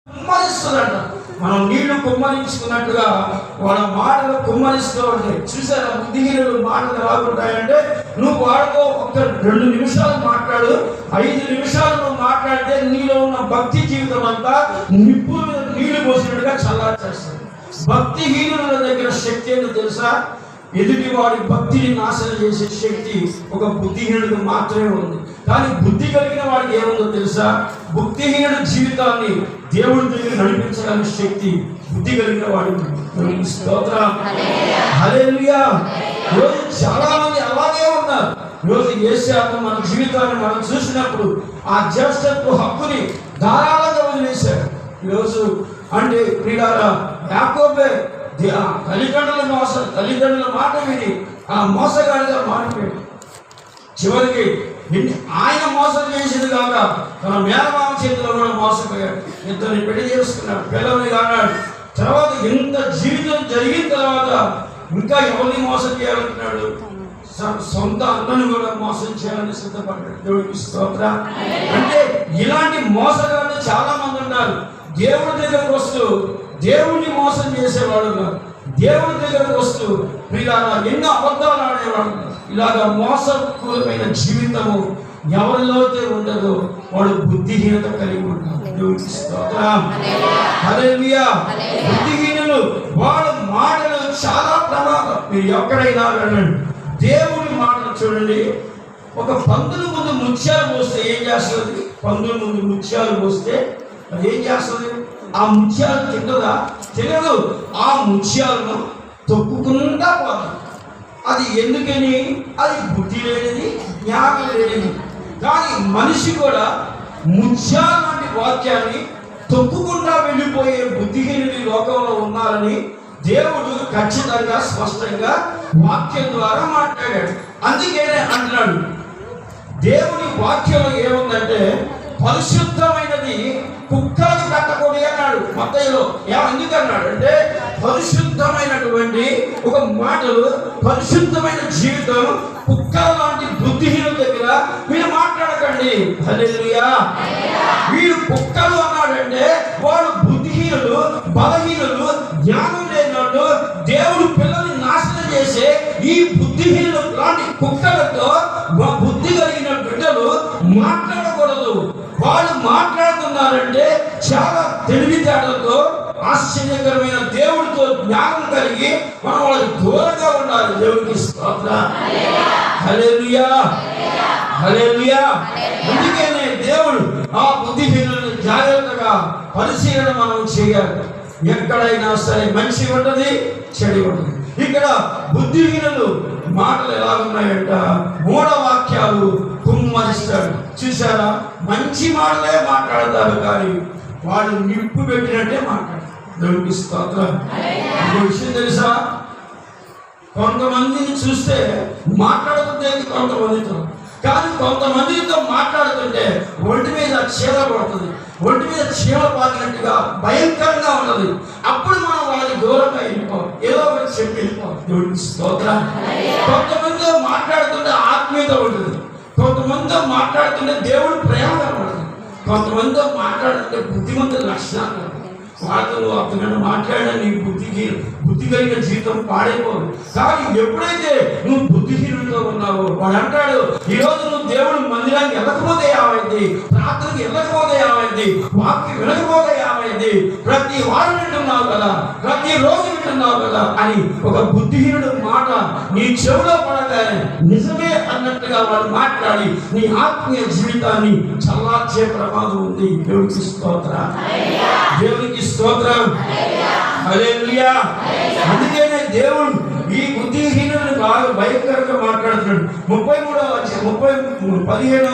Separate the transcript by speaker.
Speaker 1: కుమ్మరిస్తుందంట. మనం నీళ్లు కుమ్మరించుకున్నట్టుగా వాళ్ళ మాటలు కుమ్మరిస్తూ ఉంటాయి. చూసారా, బుద్ధిహీనులు మాటలు రాకుంటాయంటే నువ్వు వాడితో ఒక 2 నిమిషాలు మాట్లాడు, 5 నిమిషాలు నువ్వు మాట్లాడితే నీలో ఉన్న భక్తి జీవితం అంతా నిప్పు మీద నీళ్లు పోసినట్టుగా చల్లార్చేస్తుంది. భక్తిహీనుల దగ్గర శక్తి ఏంటో తెలుసా? ఎదుటి వాడి భక్తిని నాశనం చేసే శక్తి ఒక బుద్ధిహీనుడికి మాత్రమే ఉంది. కానీ బుద్ధి కలిగిన వాడికి ఏముందో తెలుసా? బుద్ధిహీనుడి జీవితాన్ని దేవుడి దగ్గర నడిపించడానికి శక్తి బుద్ధి కలిగిన వాడికి. స్తోత్రం, హల్లెలూయా. ఈరోజు చాలా మంది అలాగే ఉన్నారు. ఈరోజు యేసు మన జీవితాన్ని మనం చూసినప్పుడు ఆ జ్యేష్ఠత్వ హక్కుని ధారాళంగా వదిలేశాడు. ఈరోజు అంటే ప్రియులారా, యాకోబే తల్లిదండ్రుల మాట విని ఆ మోసగాడిగా మారిపోయాడు. చివరికి ఆయన మోసం చేసింది కాక తన మేనమామ చేతిలో కూడా మోసపోయాడు. ఇద్దరిని పెళ్లి చేసుకున్నాడు, పిల్లల్ని కానాడు. తర్వాత ఇంత జీవితం జరిగిన తర్వాత ఇంకా ఎవరిని మోసం చేయాలంటున్నాడు? సొంత అన్నను కూడా మోసం చేయాలని సిద్ధపడ్డాడు. దేవుడికి స్తోత్రం. అంటే ఇలాంటి మోసగాళ్ళు చాలా మంది ఉన్నారు. దేవుడి దగ్గరకు వస్తూ దేవుడిని మోసం చేసేవాడు ఉన్నారు. దేవుడి దగ్గరకు వస్తూ ఇలాగా ఎన్నో అబద్ధాలు ఆడేవాడు. ఇలాగా మోసపూర్వమైన జీవితము ఎవరిలో ఉండదో వాడు బుద్ధిహీనత కలిగి ఉంటాడు. దేవుడికి స్తోత్రం, హల్లెలూయా. బుద్ధిహీనులు వాళ్ళ మాటలు చాలా ప్రమాదం. మీరు ఎక్కడైనా వెళ్ళండి, దేవుడి మాటలు చూడండి. ఒక పందుల ముందు ముత్యాలు పోస్తే ఏం చేస్తుంది? పందుల ముందు ముత్యాలు పోస్తే అది ఏం చేస్తుంది? ఆ ముత్యాలు తింటదా? తినదు. ఆ ముత్యాలను తొక్కుకుండా పోతుంది. అది ఎందుకని? అది బుద్ధి లేనిది, జ్ఞానం లేనిది. కానీ మనిషి కూడా ముత్యాల లాంటి వాక్యాన్ని తొక్కుకుండా వెళ్ళిపోయే బుద్ధిహీనుడి లోకంలో ఉన్నారని దేవుడు ఖచ్చితంగా స్పష్టంగా వాక్యం ద్వారా మాట్లాడాడు. అందుకనే అంటున్నాడు, దేవుని వాక్యంలో ఏముందంటే పరిశుద్ధమైనది కుక్కలకు కట్టకూడదు అన్నాడు మత్తయిలో. ఎందుకన్నాడు అంటే పరిశుద్ధమైనటువంటి ఒక మాటలు, పరిశుద్ధమైన జీవితం కుక్కల లాంటి బుద్ధిహీనుల దగ్గర మీరు మాట్లాడకండి. హల్లెలూయా. వీరు కుక్కలు అన్నాడంటే వాడు బుద్ధిహీనులు, బలహీనులు, జ్ఞానం లేనట్టు దేవుడు పిల్లల్ని నాశనం చేసే ఈ బుద్ధిహీనులు లాంటి కుక్కలతో బుద్ధి కలిగిన బిడ్డలు మాట్లాడకూడదు. వాళ్ళు మాట్లాడుతున్నారంటే చాలా తెలివితేటలతో, ఆశ్చర్యకరమైన దేవుడితో జ్ఞానం కలిగి మనం వాళ్ళకి దూరంగా ఉండాలి. దేవుడికి స్తోత్రం, హల్లెలూయా, హల్లెలూయా. అందుకనే దేవుడు ఆ బుద్ధిహీనులను జాగ్రత్తగా పరిశీలన మనం చేయాలి. ఎక్కడైనా సరే మంచి ఉంటుంది, చెడు ఉంటుంది. ఇక్కడ బుద్ధిహీనులు మాటలు ఎలా ఉన్నాయంట? మూఢవాక్యాలు కుమ్మరిస్తాడు. చూసారా, మంచి మాటలే మాట్లాడతారు కానీ వాళ్ళు నిప్పు పెట్టినట్టే మాట్లాడతారు. దేవుడికి స్తోత్రం. ఇంకో విషయం తెలుసా? కొంతమందిని చూస్తే మాట్లాడుతుంటే కొంతమందితో, కానీ కొంతమందితో మాట్లాడుతుంటే ఒంటి మీద చీర పడుతుంది, ఒంటి మీద చీర పాకినట్టుగా భయంకరంగా ఉన్నది. అప్పుడు మనం వాళ్ళకి దూరంగా వెళ్ళిపోవాలి, ఏదో ఒకటి చెప్పి వెళ్ళిపోవాలి. దేవుడికి స్తోత్రం. కొంతమందితో మాట్లాడుతుంటే ఆత్మీయత ఉంటుంది, కొంతమందితో మాట్లాడుతుంటే దేవుడు ప్రేమ కనబడుతుంది, కొంతమందితో మాట్లాడుతుంటే బుద్ధిమంతుల లక్షణాలు. వార్తలు అతను మాట్లాడిన నీ బుద్ధి కలిగిన జీవితం పాడైపోదు. కానీ ఎప్పుడైతే నువ్వు బుద్ధిహీనుడితో ఉన్నావో వాడు అంటాడు, ఈరోజు నువ్వు దేవుడు మందిరానికి వెళ్ళకపోతే ఏమైంది, ప్రార్థనకి వెళ్ళకపోతే ఏమైంది, వాక్యం వినకపోతే ఏమైంది, ప్రతి వారం వింటున్నావు కదా, ప్రతి రోజు వింటున్నావు కదా అని ఒక బుద్ధిహీనుడు మాట నీ చెవిలో పడగానే నిజమే అన్నట్టుగా వాడు మాట్లాడి నీ ఆత్మీయ జీవితాన్ని చల్లార్చే ప్రమాదం ఉంది. దేవుడికి స్తోత్రం, దేవునికి స్తోత్రం, హల్లెలూయా. అందుకనే దేవుడు ఈ బుద్ధిహీనులను బాగా భయంకరంగా మాట్లాడుతున్నాడు. 33వ 15